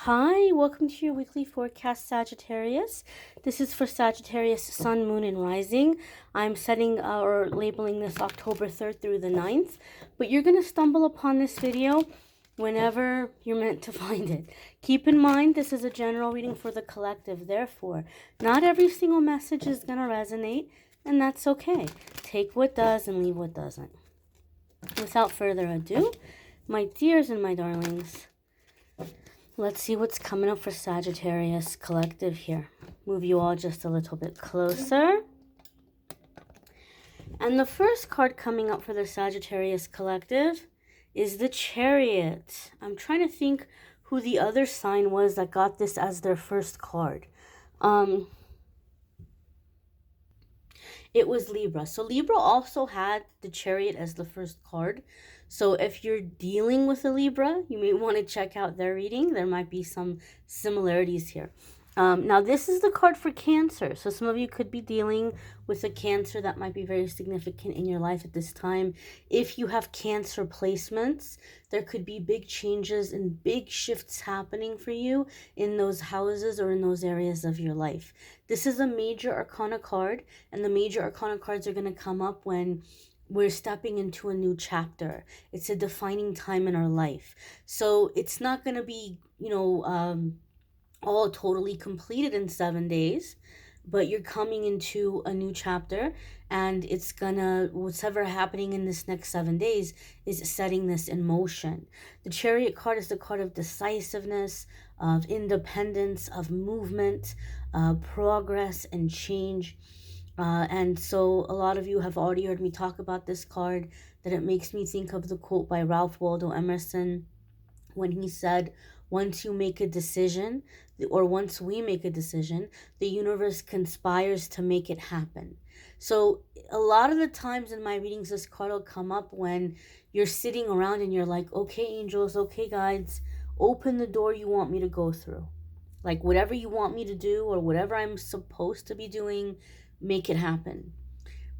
Hi, welcome to your weekly forecast, Sagittarius. This is for Sagittarius, Sun, Moon, and Rising. I'm setting or labeling this October 3rd through the 9th, but you're going to stumble upon this video whenever you're meant to find it. Keep in mind, this is a general reading for the collective. Therefore, not every single message is going to resonate, and that's okay. Take what does and leave what doesn't. Without further ado, my dears and my darlings, let's see what's coming up for Sagittarius collective here. Move you all just a little bit closer. And the first card coming up for the Sagittarius collective is the Chariot. I'm trying to think who the other sign was that got this as their first card. It was Libra. So Libra also had the Chariot as the first card. So if you're dealing with a Libra, you may want to check out their reading. There might be some similarities here. Now, this is the card for Cancer. So some of you could be dealing with a Cancer that might be very significant in your life at this time. If you have Cancer placements, there could be big changes and big shifts happening for you in those houses or in those areas of your life. This is a major arcana card, and the major arcana cards are going to come up when we're stepping into a new chapter. It's a defining time in our life. So it's not going to be, all totally completed in 7 days, but you're coming into a new chapter, and it's gonna, whatever happening in this next 7 days is setting this in motion. The Chariot card is the card of decisiveness, of independence, of movement, progress, and change. And so a lot of you have already heard me talk about this card, that it makes me think of the quote by Ralph Waldo Emerson when he said, once you make a decision, or once we make a decision, the universe conspires to make it happen. So a lot of the times in my readings, this card will come up when you're sitting around and you're like, okay, angels, okay, guides, open the door you want me to go through. Like whatever you want me to do or whatever I'm supposed to be doing, make it happen.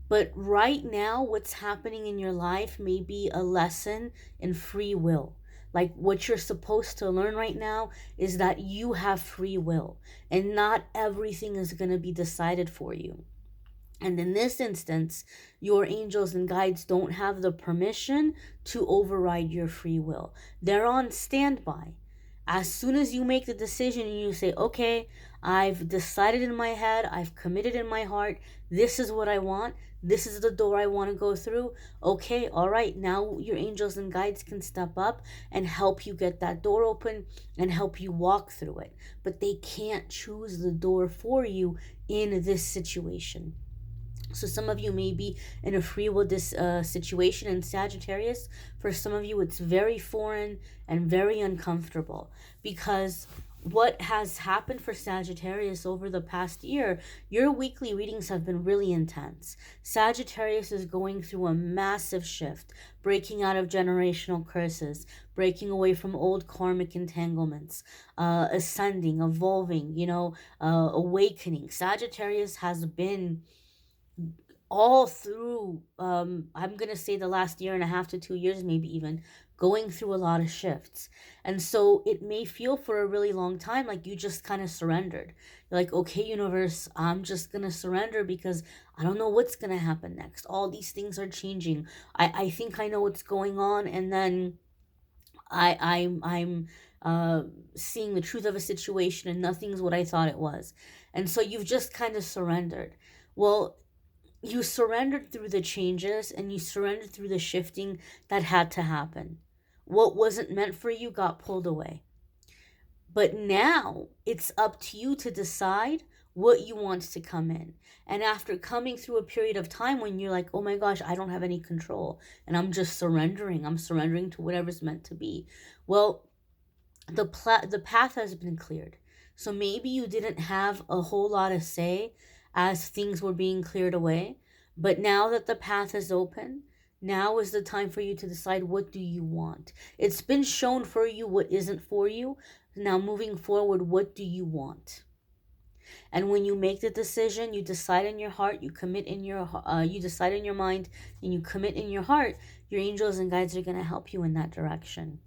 But right now, what's happening in your life may be a lesson in free will. Like what you're supposed to learn right now is that you have free will, and not everything is going to be decided for you. And in this instance, your angels and guides don't have the permission to override your free will. They're on standby. As soon as you make the decision and you say, okay, I've decided in my head, I've committed in my heart, this is what I want, this is the door I want to go through. Okay, all right, now your angels and guides can step up and help you get that door open and help you walk through it. But they can't choose the door for you in this situation. So some of you may be in a free will situation in Sagittarius. For some of you, it's very foreign and very uncomfortable, because what has happened for Sagittarius over the past year, your weekly readings have been really intense. Sagittarius is going through a massive shift, breaking out of generational curses, breaking away from old karmic entanglements, ascending, evolving, awakening. Sagittarius has been all through, I'm going to say the last year and a half to 2 years, maybe even, going through a lot of shifts. And so it may feel for a really long time like you just kind of surrendered. You're like, okay, universe, I'm just going to surrender because I don't know what's going to happen next. All these things are changing. I think I know what's going on. And then I'm seeing the truth of a situation and nothing's what I thought it was. And so you've just kind of surrendered. Well, you surrendered through the changes and you surrendered through the shifting that had to happen. What wasn't meant for you got pulled away. But now it's up to you to decide what you want to come in. And after coming through a period of time when you're like, oh my gosh, I don't have any control and I'm just surrendering. I'm surrendering to whatever's meant to be. Well, the path has been cleared. So maybe you didn't have a whole lot of say as things were being cleared away. But now that the path is open, now is the time for you to decide, what do you want? It's been shown for you what isn't for you. Now moving forward, what do you want? And when you make the decision, you decide in your heart, you commit in your, you decide in your mind, and you commit in your heart, your angels and guides are going to help you in that direction.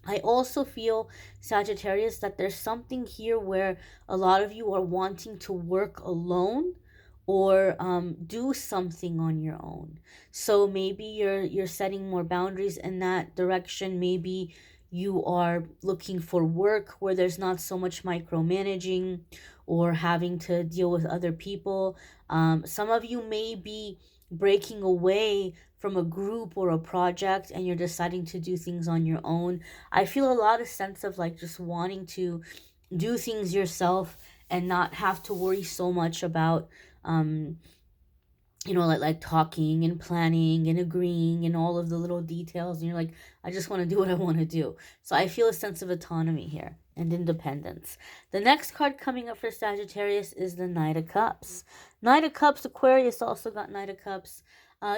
I also feel, Sagittarius, that there's something here where a lot of you are wanting to work alone or do something on your own. So maybe you're setting more boundaries in that direction. Maybe you are looking for work where there's not so much micromanaging or having to deal with other people. Some of you may be breaking away from a group or a project and you're deciding to do things on your own. I feel a lot of sense of like just wanting to do things yourself and not have to worry so much about um like talking and planning and agreeing and all of the little details, and you're like, I just want to do what I want to do. So I feel a sense of autonomy here and independence. The next card coming up for Sagittarius is the Knight of Cups. Knight of Cups, Aquarius also got Knight of Cups.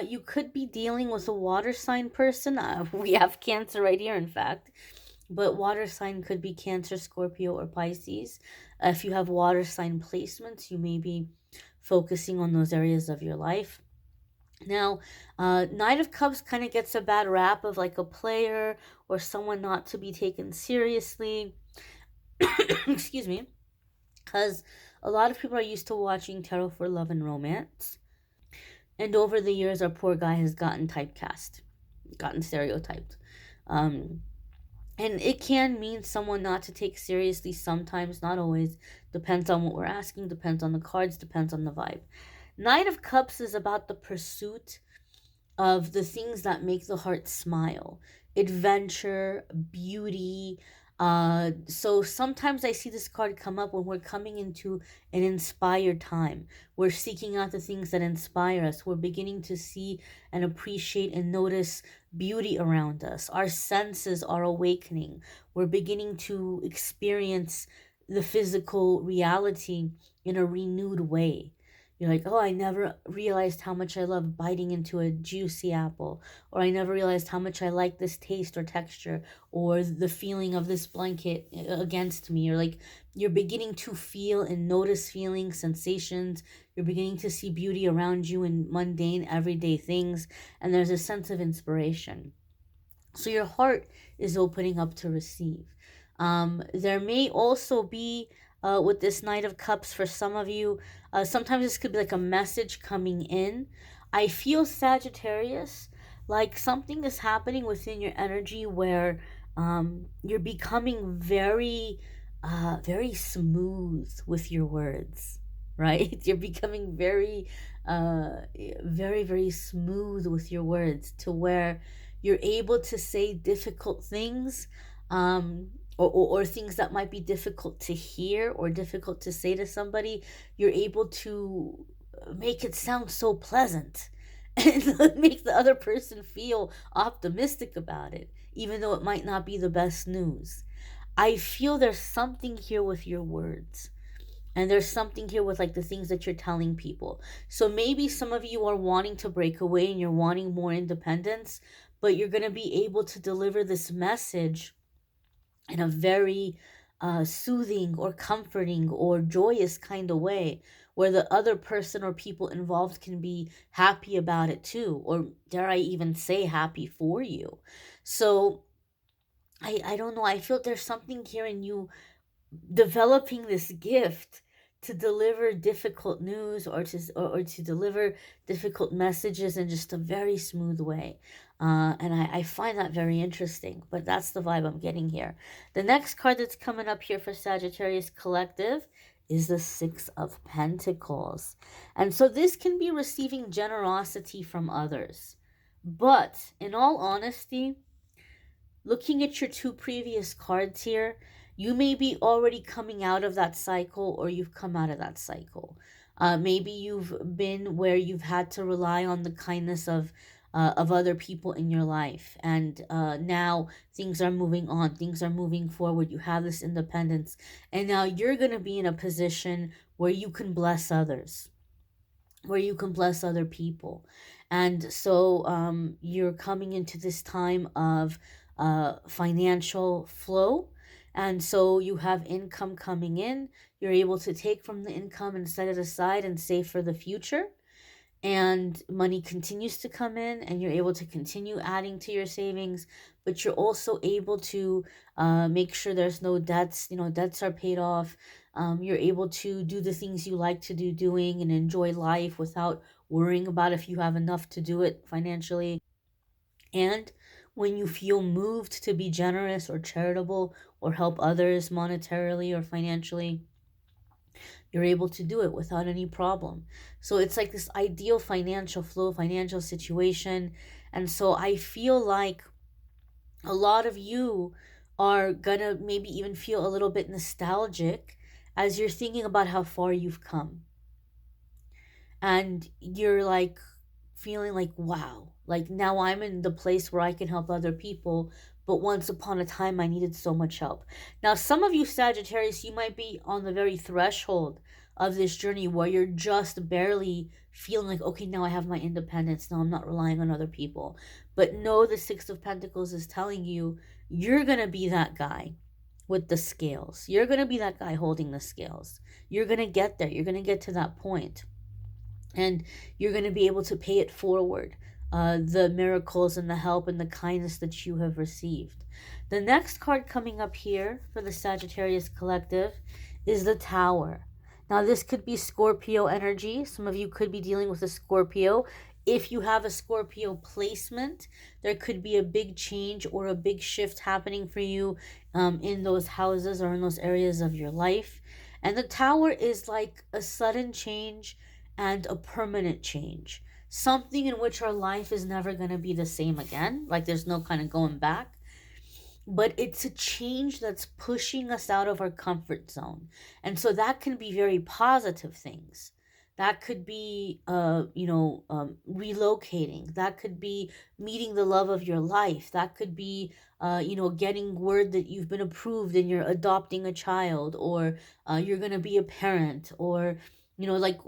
You could be dealing with a water sign person. We have Cancer right here, in fact. But water sign could be Cancer, Scorpio, or Pisces. If you have water sign placements, you may be focusing on those areas of your life. Now, Knight of Cups kind of gets a bad rap of like a player or someone not to be taken seriously. Excuse me. Because a lot of people are used to watching tarot for love and romance. And over the years, our poor guy has gotten typecast, gotten stereotyped. Um, and it can mean someone not to take seriously sometimes, not always. Depends on what we're asking, depends on the cards, depends on the vibe. Knight of Cups is about the pursuit of the things that make the heart smile, adventure, beauty. So sometimes I see this card come up when we're coming into an inspired time. We're seeking out the things that inspire us. We're beginning to see and appreciate and notice beauty around us. Our senses are awakening. We're beginning to experience the physical reality in a renewed way. You're like, oh, I never realized how much I love biting into a juicy apple, or I never realized how much I like this taste or texture, or the feeling of this blanket against me. Or like, you're beginning to feel and notice feelings, sensations. You're beginning to see beauty around you in mundane, everyday things, and there's a sense of inspiration. So your heart is opening up to receive. There may also be, with this Knight of Cups, for some of you, sometimes this could be like a message coming in. I feel, Sagittarius, like something is happening within your energy where you're becoming very smooth with your words, right? You're becoming uh, very smooth with your words to where you're able to say difficult things, or things that might be difficult to hear or difficult to say to somebody. You're able to make it sound so pleasant and make the other person feel optimistic about it, even though it might not be the best news. I feel there's something here with your words. And there's something here with like the things that you're telling people. So maybe some of you are wanting to break away and you're wanting more independence, but you're going to be able to deliver this message in a very soothing or comforting or joyous kind of way, where the other person or people involved can be happy about it too, or dare I even say happy for you. So I don't know. I feel there's something here in you developing this gift to deliver difficult news, or to deliver difficult messages in just a very smooth way. And I find that very interesting, but that's the vibe I'm getting here. The next card that's coming up here for Sagittarius Collective is the Six of Pentacles. And so this can be receiving generosity from others. But in all honesty, looking at your two previous cards here, you may be already coming out of that cycle, or you've come out of that cycle. Maybe you've been where you've had to rely on the kindness of other people in your life, and now things are moving on, things are moving forward. You have this independence, and now you're gonna be in a position where you can bless others, where you can bless other people. And so you're coming into this time of financial flow. And so you have income coming in. You're able to take from the income and set it aside and save for the future. and money continues to come in, and you're able to continue adding to your savings, but you're also able to make sure there's no debts. Debts are paid off. You're able to do the things you like to do doing and enjoy life without worrying about if you have enough to do it financially. And when you feel moved to be generous or charitable or help others monetarily or financially, you're able to do it without any problem. So it's like this ideal financial flow, financial situation. And so I feel like a lot of you are gonna maybe even feel a little bit nostalgic as you're thinking about how far you've come. And you're like feeling like, wow, like now I'm in the place where I can help other people. But once upon a time, I needed so much help. Now, some of you Sagittarius, you might be on the very threshold of this journey where you're just barely feeling like, okay, now I have my independence. Now I'm not relying on other people. But no, the Six of Pentacles is telling you you're going to be that guy with the scales. You're going to be that guy holding the scales. You're going to get there. You're going to get to that point, and you're going to be able to pay it forward, the miracles and the help and the kindness that you have received. The next card coming up here for the Sagittarius collective is the Tower. Now, this could be Scorpio energy. Some of you could be dealing with a Scorpio. If you have a Scorpio placement, there could be a big change or a big shift happening for you in those houses or in those areas of your life. And the Tower is like a sudden change and a permanent change. Something in which our life is never going to be the same again. Like there's no kind of going back. But it's a change that's pushing us out of our comfort zone. And so that can be very positive things. That could be, relocating. That could be meeting the love of your life. That could be, getting word that you've been approved and you're adopting a child, or you're going to be a parent, or, like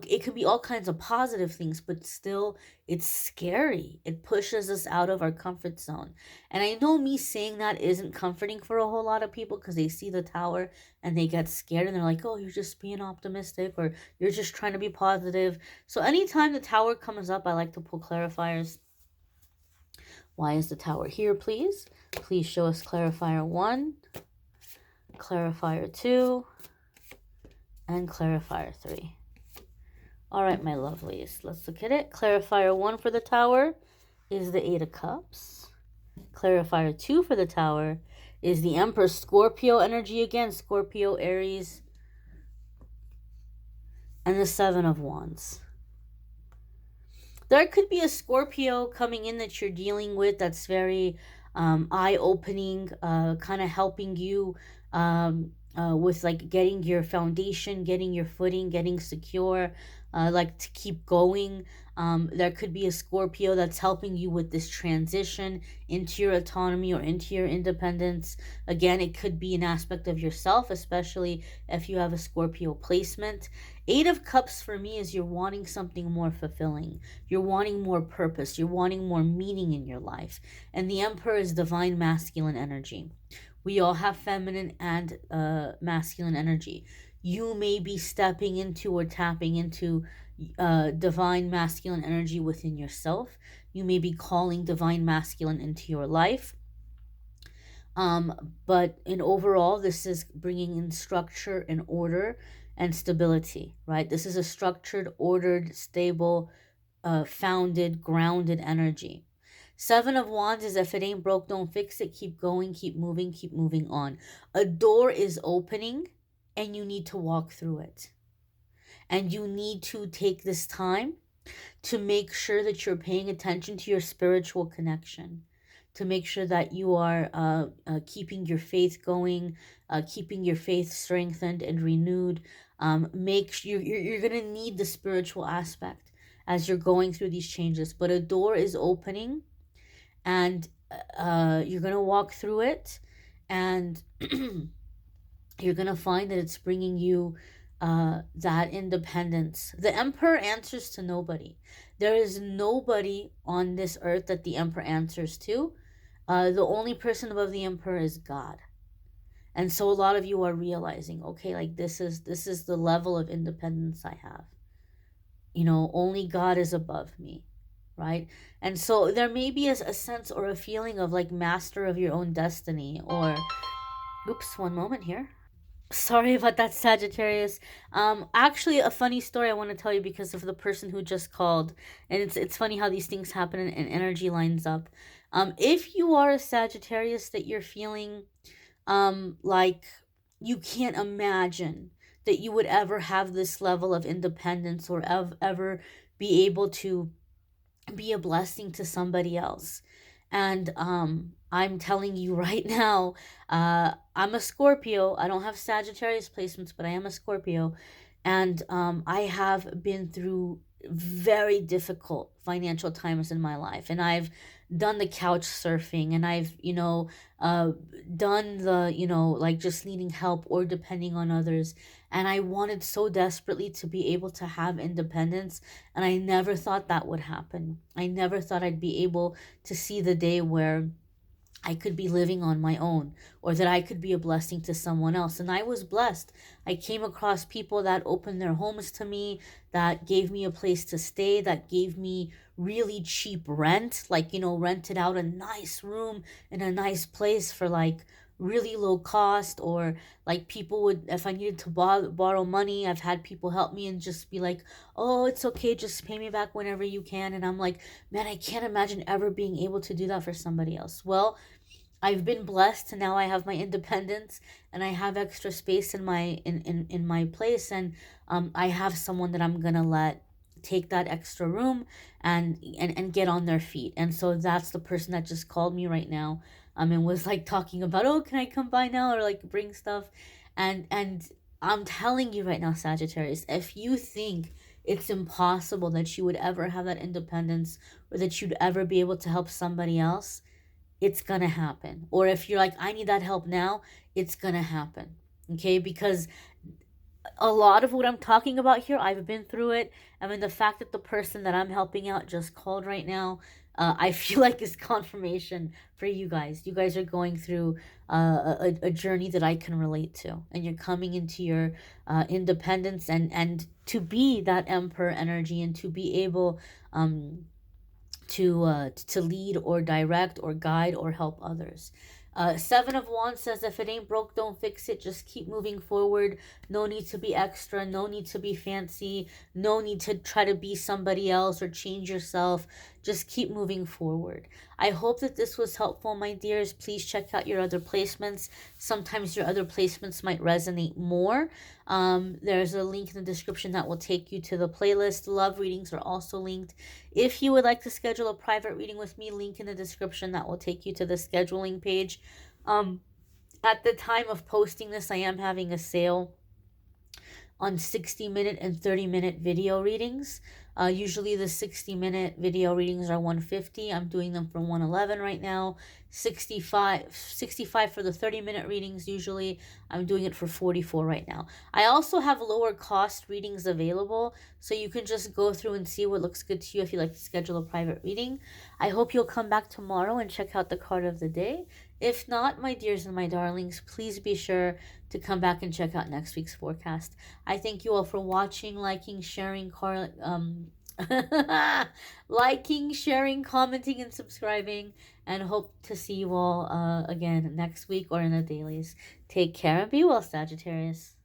it could be all kinds of positive things, but still it's scary. It pushes us out of our comfort zone. And I know me saying that isn't comforting for a whole lot of people because they see the Tower and they get scared and they're like, oh, you're just being optimistic, or you're just trying to be positive. So anytime the Tower comes up, I like to pull clarifiers. Why is the Tower here, please? Please show us clarifier 1, clarifier 2, and clarifier 3. All right, my lovelies, let's look at it. Clarifier 1 for the Tower is the 8 of Cups. Clarifier 2 for the Tower is the Emperor, Scorpio energy again, Scorpio, Aries, and the 7 of Wands. There could be a Scorpio coming in that you're dealing with that's very eye-opening, kind of helping you with like getting your foundation, getting your footing, getting secure, like to keep going. There could be a Scorpio that's helping you with this transition into your autonomy or into your independence. Again, it could be an aspect of yourself, especially if you have a Scorpio placement. 8 of Cups for me is you're wanting something more fulfilling. You're wanting more purpose. You're wanting more meaning in your life. And the Emperor is divine masculine energy. We all have feminine and masculine energy. You may be stepping into or tapping into divine masculine energy within yourself. You may be calling divine masculine into your life. But in overall, this is bringing in structure and order and stability, right? This is a structured, ordered, stable, founded, grounded energy. 7 of Wands is if it ain't broke, don't fix it. Keep going, keep moving on. A door is opening and you need to walk through it. And you need to take this time to make sure that you're paying attention to your spiritual connection, to make sure that you are keeping your faith going, keeping your faith strengthened and renewed. Make sure you're going to need the spiritual aspect as you're going through these changes. But a door is opening, and you're going to walk through it, and you're going to find that it's bringing you that independence. The Emperor answers to nobody. There is nobody on this earth that the Emperor answers to. The only person above the Emperor is God. And so a lot of you are realizing, okay, like this is the level of independence I have. only God is above me, right? And so there may be a sense or a feeling of like master of your own destiny, or oops, one moment here. Sorry about that, Sagittarius. Actually, a funny story I want to tell you because of the person who just called, and it's funny how these things happen and energy lines up. If you are a Sagittarius that you're feeling like you can't imagine that you would ever have this level of independence or ever be able to be a blessing to somebody else. And I'm telling you right now, I'm a Scorpio. I don't have Sagittarius placements, but I am a Scorpio. And I have been through very difficult financial times in my life. And I've done the couch surfing, and I've, uh, done the, like just needing help or depending on others. And I wanted so desperately to be able to have independence, and I never thought that would happen. I never thought I'd be able to see the day where I could be living on my own, or that I could be a blessing to someone else. And I was blessed. I came across people that opened their homes to me, that gave me a place to stay, that gave me really cheap rent, like, rented out a nice room in a nice place for like really low cost. Or like people would, if I needed to borrow money, I've had people help me and just be like, oh, it's okay, just pay me back whenever you can. And I'm like, man, I can't imagine ever being able to do that for somebody else. Well, I've been blessed, and now I have my independence, and I have extra space in my place. And I have someone that I'm gonna let take that extra room and get on their feet. And so that's the person that just called me right now, and was like talking about, oh, can I come by now, or like bring stuff. And I'm telling you right now, Sagittarius, if you think it's impossible that you would ever have that independence, or that you'd ever be able to help somebody else, it's gonna happen. Or if you're like, I need that help now, it's gonna happen. Okay? Because a lot of what I'm talking about here, I've been through it. I mean, the fact that the person that I'm helping out just called right now, I feel like is confirmation for you guys. You guys are going through a journey that I can relate to, and you're coming into your independence, and to be that emperor energy, and to be able to lead or direct or guide or help others. Seven of Wands says, if it ain't broke, don't fix it. Just keep moving forward. No need to be extra. No need to be fancy. No need to try to be somebody else or change yourself. Just keep moving forward. I hope that this was helpful, my dears. Please check out your other placements. Sometimes your other placements might resonate more. There's a link in the description that will take you to the playlist. Love readings are also linked. If you would like to schedule a private reading with me, link in the description that will take you to the scheduling page. Um, at the time of posting this, I am having a sale on 60-minute and 30-minute video readings. Usually the 60-minute video readings are $150. I'm doing them for $111 right now. 65 for the 30-minute readings. Usually I'm doing it for $44 right now. I also have lower cost readings available, so you can just go through and see what looks good to you if you like to schedule a private reading. I hope you'll come back tomorrow and check out the card of the day. If not, my dears and my darlings, please be sure to come back and check out next week's forecast. I thank you all for watching, liking, sharing, liking, sharing, commenting, and subscribing, and hope to see you all again next week or in the dailies. Take care and be well, Sagittarius.